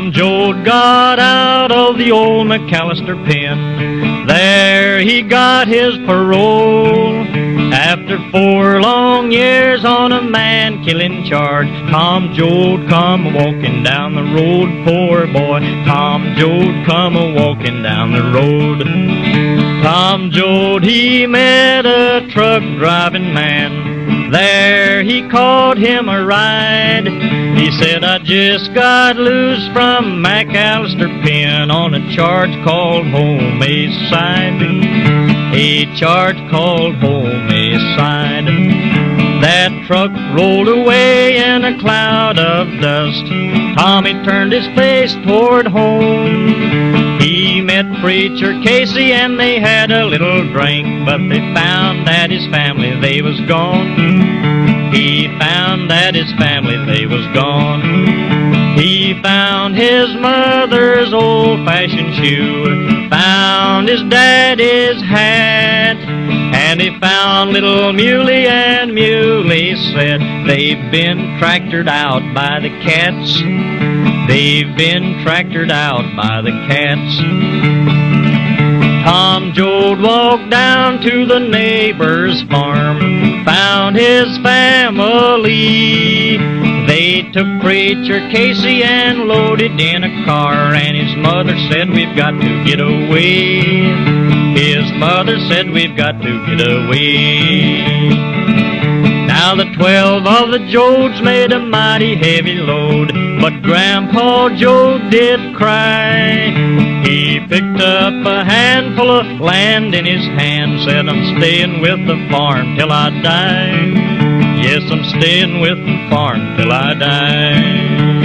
Tom Joad got out of the old McAllister pen. There he got his parole. After 4 long years on a man-killing charge, Tom Joad come a-walking down the road, poor boy. Tom Joad come a-walking down the road. Tom Joad, he met a truck-driving man. There he caught him a ride. He said, I just got loose from McAllister pen on a charge called homicide. A charge called homicide. That truck rolled away in a cloud of dust. Tommy turned his face toward home. He met Preacher Casey and they had a little drink, but they found that his family, they was gone. He found that his family, they was gone. He found his mother's old-fashioned shoe, found his daddy's hat, and he found little Muley, and Muley said, they've been tractored out by the cats. They've been tractored out by the cats. Tom Joad walked down to the neighbor's farm, found his family. They took Preacher Casey and loaded in a car, and his mother said, we've got to get away. His mother said, we've got to get away. Now the 12 of the Joads made a mighty heavy load, but Grandpa Joad did cry. He picked up a handful of land in his hand, said, I'm staying with the farm till I die. Yes, I'm staying with the farm till I die.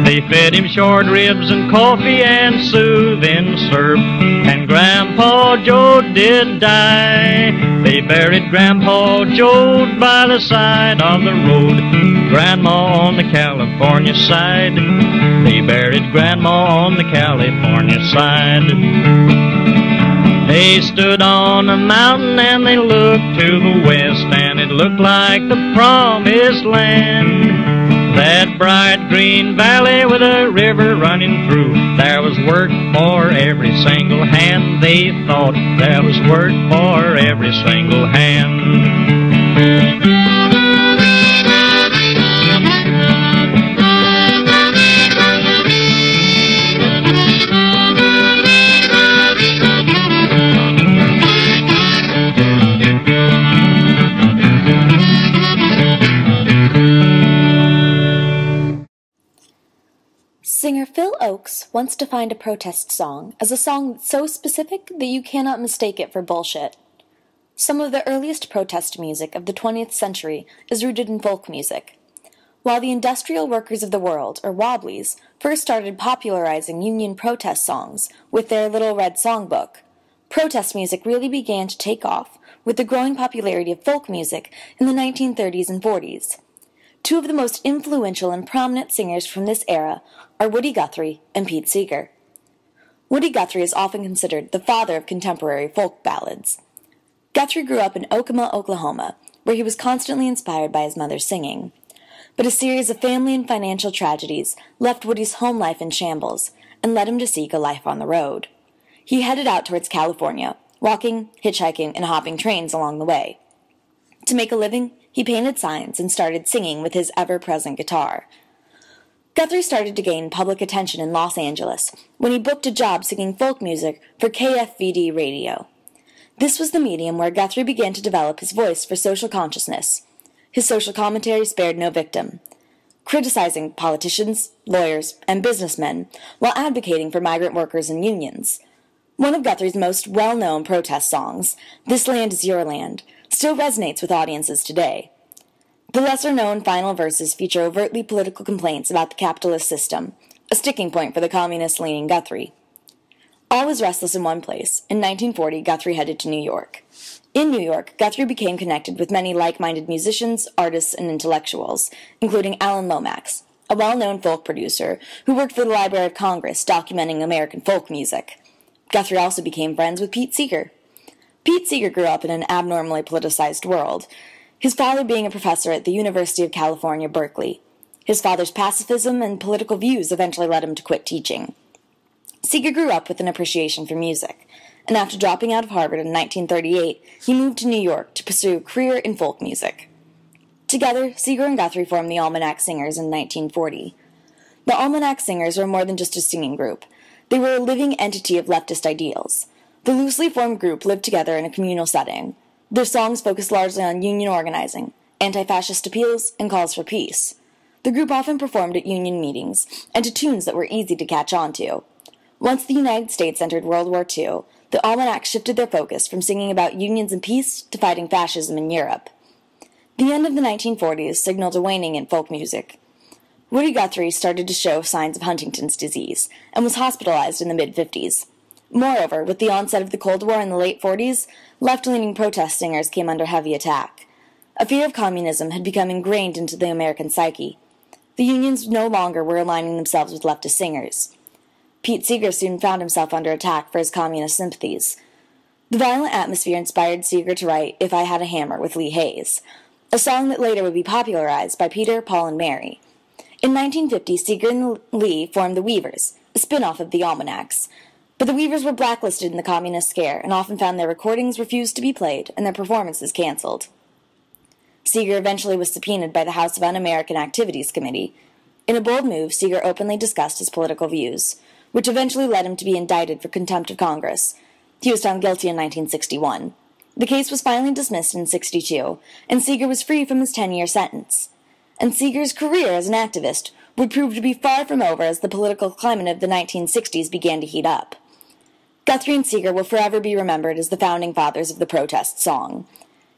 They fed him short ribs and coffee and soothing syrup, and Grandpa Joad did die. They buried Grandpa Joad by the side of the road, Grandma on the California side. They buried Grandma on the California side. They stood on a mountain and they looked to the west, and it looked like the promised land. That bright green valley with a river running through, there was work for every single hand. They thought there was work for every single hand. Singer Phil Ochs once defined a protest song as a song that's so specific that you cannot mistake it for bullshit. Some of the earliest protest music of the 20th century is rooted in folk music. While the Industrial Workers of the World, or Wobblies, first started popularizing Union protest songs with their Little Red Songbook, protest music really began to take off with the growing popularity of folk music in the 1930s and 40s. Two of the most influential and prominent singers from this era are Woody Guthrie and Pete Seeger. Woody Guthrie is often considered the father of contemporary folk ballads. Guthrie grew up in Okemos, Oklahoma, where he was constantly inspired by his mother's singing. But a series of family and financial tragedies left Woody's home life in shambles and led him to seek a life on the road. He headed out towards California, walking, hitchhiking, and hopping trains along the way. To make a living, he painted signs and started singing with his ever-present guitar. Guthrie started to gain public attention in Los Angeles when he booked a job singing folk music for KFVD radio. This was the medium where Guthrie began to develop his voice for social consciousness. His social commentary spared no victim, criticizing politicians, lawyers, and businessmen while advocating for migrant workers and unions. One of Guthrie's most well-known protest songs, This Land Is Your Land, still resonates with audiences today. The lesser-known final verses feature overtly political complaints about the capitalist system, a sticking point for the communist-leaning Guthrie. All was restless in one place. In 1940, Guthrie headed to New York. In New York, Guthrie became connected with many like-minded musicians, artists, and intellectuals, including Alan Lomax, a well-known folk producer who worked for the Library of Congress documenting American folk music. Guthrie also became friends with Pete Seeger. Pete Seeger grew up in an abnormally politicized world, his father being a professor at the University of California, Berkeley. His father's pacifism and political views eventually led him to quit teaching. Seeger grew up with an appreciation for music, and after dropping out of Harvard in 1938, he moved to New York to pursue a career in folk music. Together, Seeger and Guthrie formed the Almanac Singers in 1940. The Almanac Singers were more than just a singing group. They were a living entity of leftist ideals. The loosely formed group lived together in a communal setting. Their songs focused largely on union organizing, anti-fascist appeals, and calls for peace. The group often performed at union meetings, and to tunes that were easy to catch on to. Once the United States entered World War II, the Almanac shifted their focus from singing about unions and peace to fighting fascism in Europe. The end of the 1940s signaled a waning in folk music. Woody Guthrie started to show signs of Huntington's disease, and was hospitalized in the mid-50s. Moreover, with the onset of the Cold War in the late 40s, left-leaning protest singers came under heavy attack. A fear of communism had become ingrained into the American psyche. The unions no longer were aligning themselves with leftist singers. Pete Seeger soon found himself under attack for his communist sympathies. The violent atmosphere inspired Seeger to write If I Had a Hammer with Lee Hayes, a song that later would be popularized by Peter, Paul, and Mary. In 1950, Seeger and Lee formed the Weavers, a spin-off of the Almanacs, but the Weavers were blacklisted in the communist scare and often found their recordings refused to be played and their performances canceled. Seeger eventually was subpoenaed by the House of Un-American Activities Committee. In a bold move, Seeger openly discussed his political views, which eventually led him to be indicted for contempt of Congress. He was found guilty in 1961. The case was finally dismissed in 1962, and Seeger was free from his 10-year sentence. And Seeger's career as an activist would prove to be far from over as the political climate of the 1960s began to heat up. Guthrie and Seeger will forever be remembered as the founding fathers of the protest song.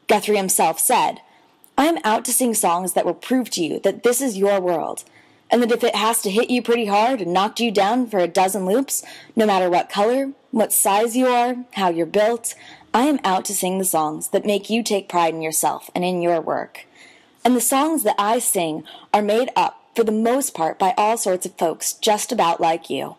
Guthrie himself said, "I am out to sing songs that will prove to you that this is your world, and that if it has to hit you pretty hard and knock you down for a dozen loops, no matter what color, what size you are, how you're built, I am out to sing the songs that make you take pride in yourself and in your work. And the songs that I sing are made up, for the most part, by all sorts of folks just about like you.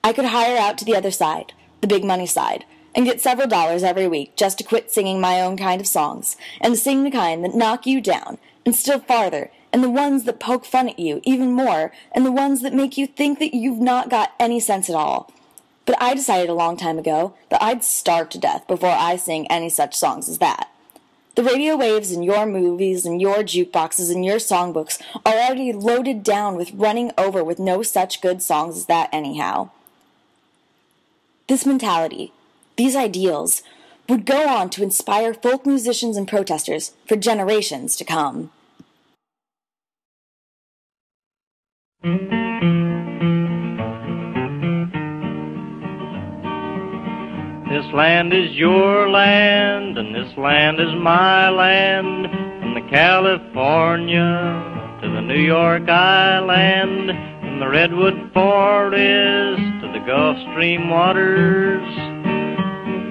I could hire out to the other side, the big money side, and get several dollars every week just to quit singing my own kind of songs, and sing the kind that knock you down, and still farther, and the ones that poke fun at you even more, and the ones that make you think that you've not got any sense at all. But I decided a long time ago that I'd starve to death before I sing any such songs as that. The radio waves and your movies and your jukeboxes and your songbooks are already loaded down with running over with no such good songs as that anyhow." This mentality, these ideals, would go on to inspire folk musicians and protesters for generations to come. This land is your land, and this land is my land, from the California to the New York Island, from the Redwood Forest to the Gulf Stream waters.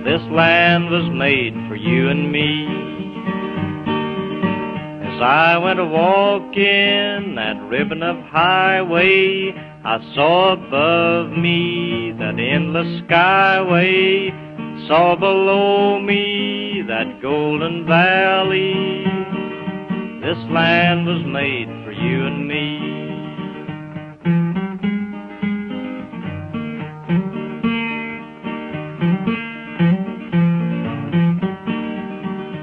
This land was made for you and me. As I went a-walking that ribbon of highway, I saw above me that endless skyway, saw below me that golden valley. This land was made for you and me.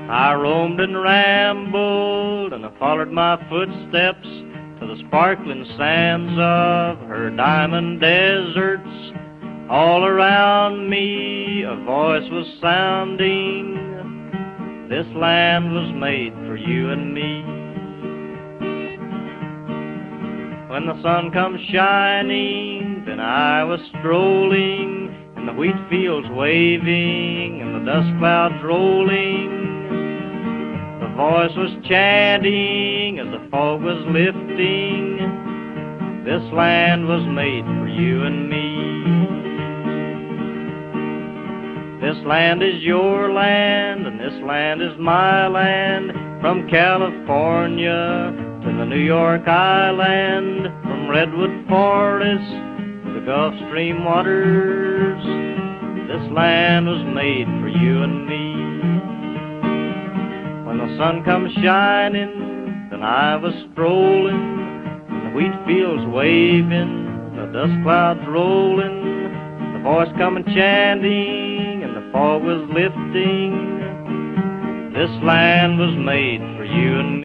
I roamed and rambled, and I followed my footsteps to the sparkling sands of her diamond deserts. All around me a voice was sounding, this land was made for you and me. When the sun comes shining, then I was strolling, and the wheat fields waving, and the dust clouds rolling. The voice was chanting as the fog was lifting, this land was made for you and me. This land is your land, and this land is my land, from California to the New York Island, from Redwood Forest to the Gulf Stream waters. This land was made for you and me. When the sun comes shining, then I was strolling, and wheat fields waving, the dust clouds rolling, the voice coming chanting, and the fog was lifting. This land was made for you and me.